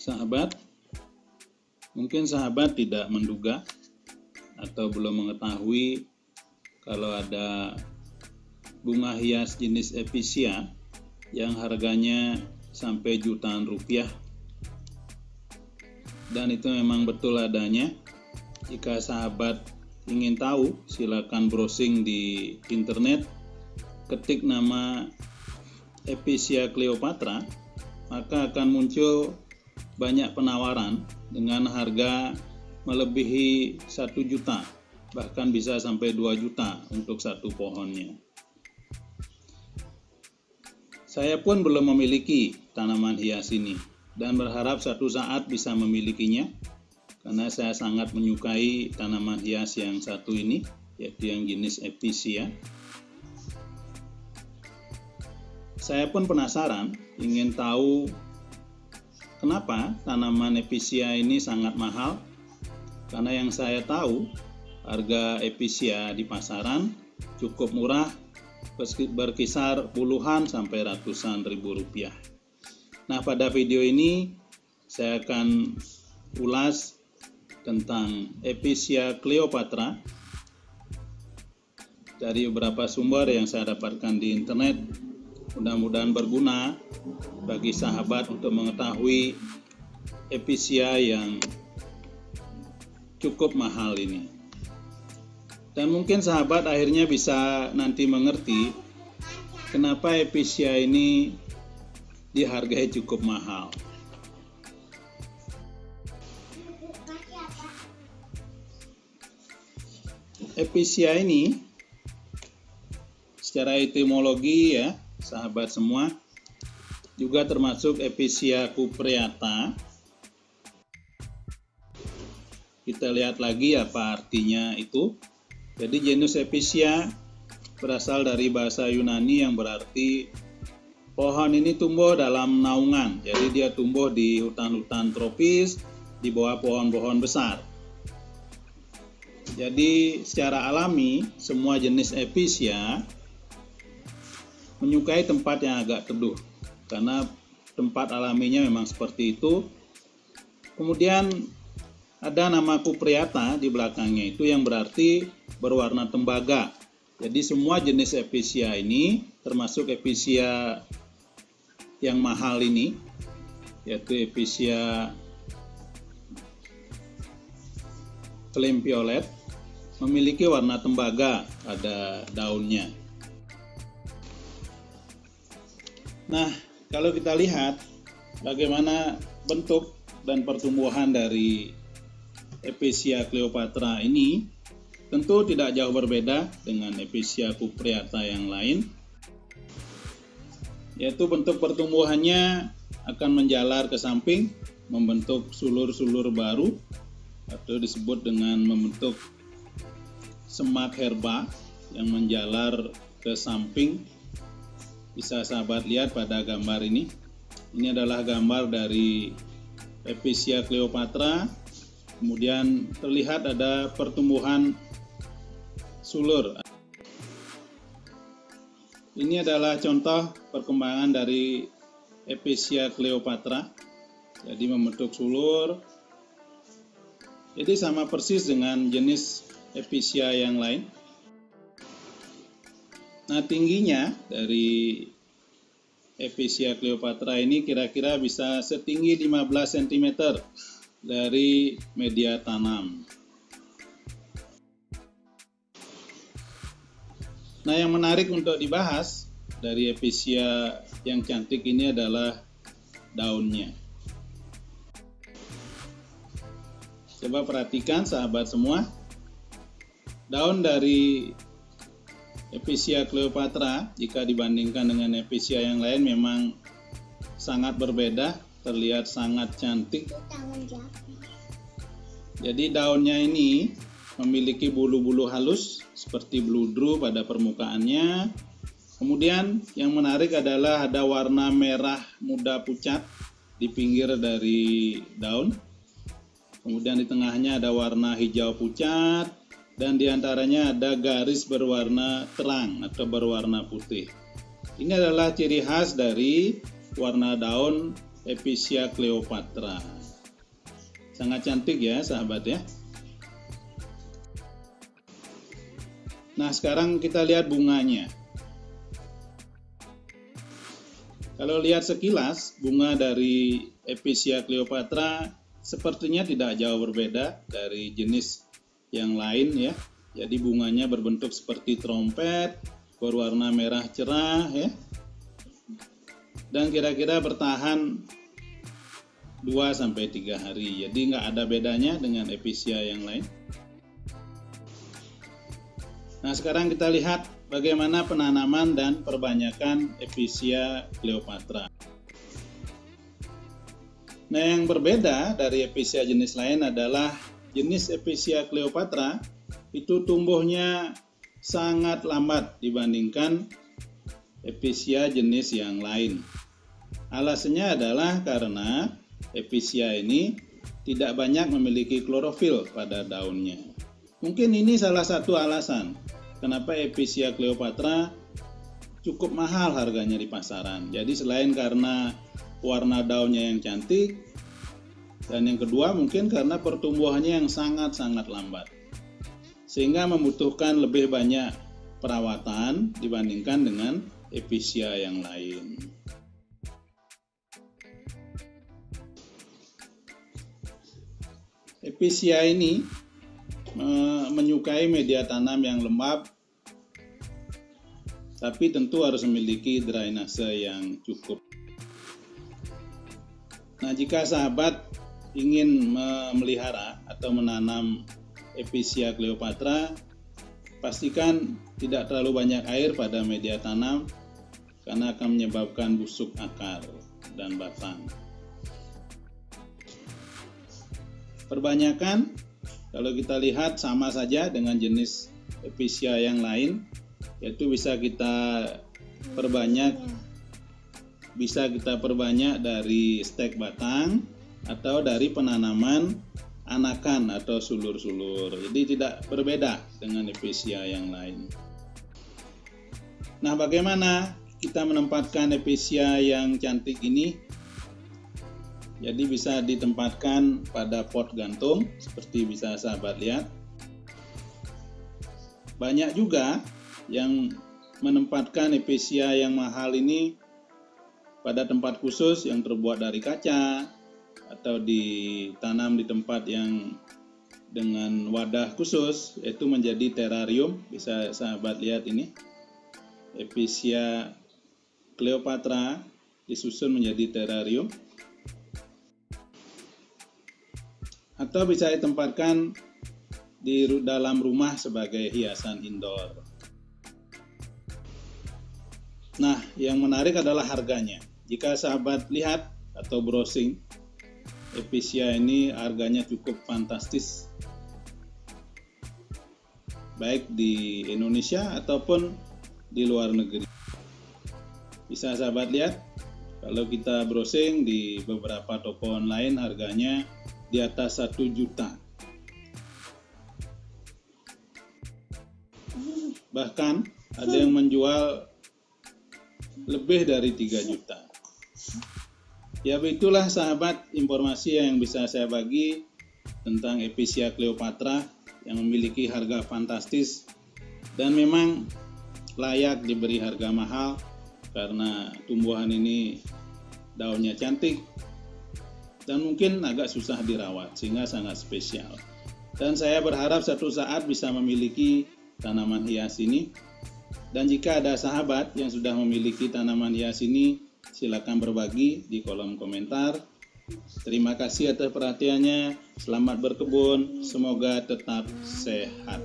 Sahabat, mungkin sahabat tidak menduga atau belum mengetahui kalau ada bunga hias jenis episia yang harganya sampai jutaan rupiah. Dan itu memang betul adanya. Jika sahabat ingin tahu, silakan browsing di internet, ketik nama Episia Cleopatra, maka akan muncul banyak penawaran dengan harga melebihi 1 juta, bahkan bisa sampai 2 juta untuk satu pohonnya. Saya pun belum memiliki tanaman hias ini dan berharap suatu saat bisa memilikinya, karena saya sangat menyukai tanaman hias yang satu ini, yaitu yang jenis episia. Saya pun penasaran, ingin tahu kenapa tanaman episia ini sangat mahal, karena yang saya tahu harga episia di pasaran cukup murah, berkisar puluhan sampai ratusan ribu rupiah. Nah, pada video ini saya akan ulas tentang Episia Cleopatra dari beberapa sumber yang saya dapatkan di internet. Mudah-mudahan berguna bagi sahabat untuk mengetahui episia yang cukup mahal ini. Dan mungkin sahabat akhirnya bisa nanti mengerti kenapa episia ini dihargai cukup mahal. Episia ini secara etimologi ya, sahabat semua, juga termasuk Episia cupreata. Kita lihat lagi apa artinya itu. Jadi genus Episia berasal dari bahasa Yunani yang berarti pohon ini tumbuh dalam naungan. Jadi dia tumbuh di hutan-hutan tropis, di bawah pohon-pohon besar. Jadi secara alami semua jenis Episia menyukai tempat yang agak teduh, karena tempat alaminya memang seperti itu. Kemudian ada nama cupreata di belakangnya itu yang berarti berwarna tembaga. Jadi semua jenis episia ini, termasuk episia yang mahal ini, yaitu Episia Cleempiolet, memiliki warna tembaga pada daunnya. Nah, kalau kita lihat bagaimana bentuk dan pertumbuhan dari Episia Cleopatra ini, tentu tidak jauh berbeda dengan Episia cupreata yang lain, yaitu bentuk pertumbuhannya akan menjalar ke samping, membentuk sulur-sulur baru, atau disebut dengan membentuk semak herba yang menjalar ke samping. Bisa sahabat lihat pada gambar ini. Ini adalah gambar dari Episia Cleopatra. Kemudian terlihat ada pertumbuhan sulur. Ini adalah contoh perkembangan dari Episia Cleopatra. Jadi membentuk sulur. Jadi sama persis dengan jenis episia yang lain. Nah, tingginya dari Episia Cleopatra ini kira-kira bisa setinggi 15 cm dari media tanam. Nah, yang menarik untuk dibahas dari episia yang cantik ini adalah daunnya. Coba perhatikan sahabat semua, daun dari Episia Cleopatra jika dibandingkan dengan episia yang lain memang sangat berbeda, terlihat sangat cantik. Jadi daunnya ini memiliki bulu-bulu halus seperti bludru pada permukaannya. Kemudian yang menarik adalah ada warna merah muda pucat di pinggir dari daun. Kemudian di tengahnya ada warna hijau pucat, dan diantaranya ada garis berwarna terang atau berwarna putih. Ini adalah ciri khas dari warna daun Episia Cleopatra. Sangat cantik ya sahabat ya. Nah, sekarang kita lihat bunganya. Kalau lihat sekilas, bunga dari Episia Cleopatra sepertinya tidak jauh berbeda dari jenis yang lain ya. Jadi bunganya berbentuk seperti trompet, berwarna merah cerah ya. Dan kira-kira bertahan 2-3 hari. Jadi nggak ada bedanya dengan Episia yang lain. Nah, sekarang kita lihat bagaimana penanaman dan perbanyakan Episia Cleopatra. Nah, yang berbeda dari Episia jenis lain adalah jenis Episia Cleopatra itu tumbuhnya sangat lambat dibandingkan Episia jenis yang lain. Alasannya adalah karena Episia ini tidak banyak memiliki klorofil pada daunnya. Mungkin ini salah satu alasan kenapa Episia Cleopatra cukup mahal harganya di pasaran. Jadi selain karena warna daunnya yang cantik, dan yang kedua mungkin karena pertumbuhannya yang sangat-sangat lambat, sehingga membutuhkan lebih banyak perawatan dibandingkan dengan Episia yang lain. Episia ini menyukai media tanam yang lembab, tapi tentu harus memiliki drainase yang cukup. Nah, jika sahabat ingin memelihara atau menanam Episia Cleopatra, pastikan tidak terlalu banyak air pada media tanam karena akan menyebabkan busuk akar dan batang. Perbanyakan, kalau kita lihat sama saja dengan jenis Episia yang lain, yaitu bisa kita perbanyak dari stek batang atau dari penanaman anakan atau sulur-sulur. Jadi tidak berbeda dengan Episia yang lain. Nah, bagaimana kita menempatkan Episia yang cantik ini? Jadi bisa ditempatkan pada pot gantung seperti bisa sahabat lihat. Banyak juga yang menempatkan Episia yang mahal ini pada tempat khusus yang terbuat dari kaca atau ditanam di tempat yang dengan wadah khusus, yaitu menjadi terarium. Bisa sahabat lihat ini, Episia Cleopatra disusun menjadi terarium. Atau bisa ditempatkan di dalam rumah sebagai hiasan indoor. Nah, yang menarik adalah harganya. Jika sahabat lihat atau browsing, Episia ini harganya cukup fantastis, baik di Indonesia ataupun di luar negeri. Bisa sahabat lihat, kalau kita browsing di beberapa toko online harganya di atas 1 juta. Bahkan ada yang menjual lebih dari 3 juta. Ya, begitulah sahabat informasi yang bisa saya bagi tentang Episia Cleopatra yang memiliki harga fantastis dan memang layak diberi harga mahal karena tumbuhan ini daunnya cantik dan mungkin agak susah dirawat sehingga sangat spesial. Dan saya berharap suatu saat bisa memiliki tanaman hias ini. Dan jika ada sahabat yang sudah memiliki tanaman hias ini, silakan berbagi di kolom komentar. Terima kasih atas perhatiannya. Selamat berkebun. Semoga tetap sehat.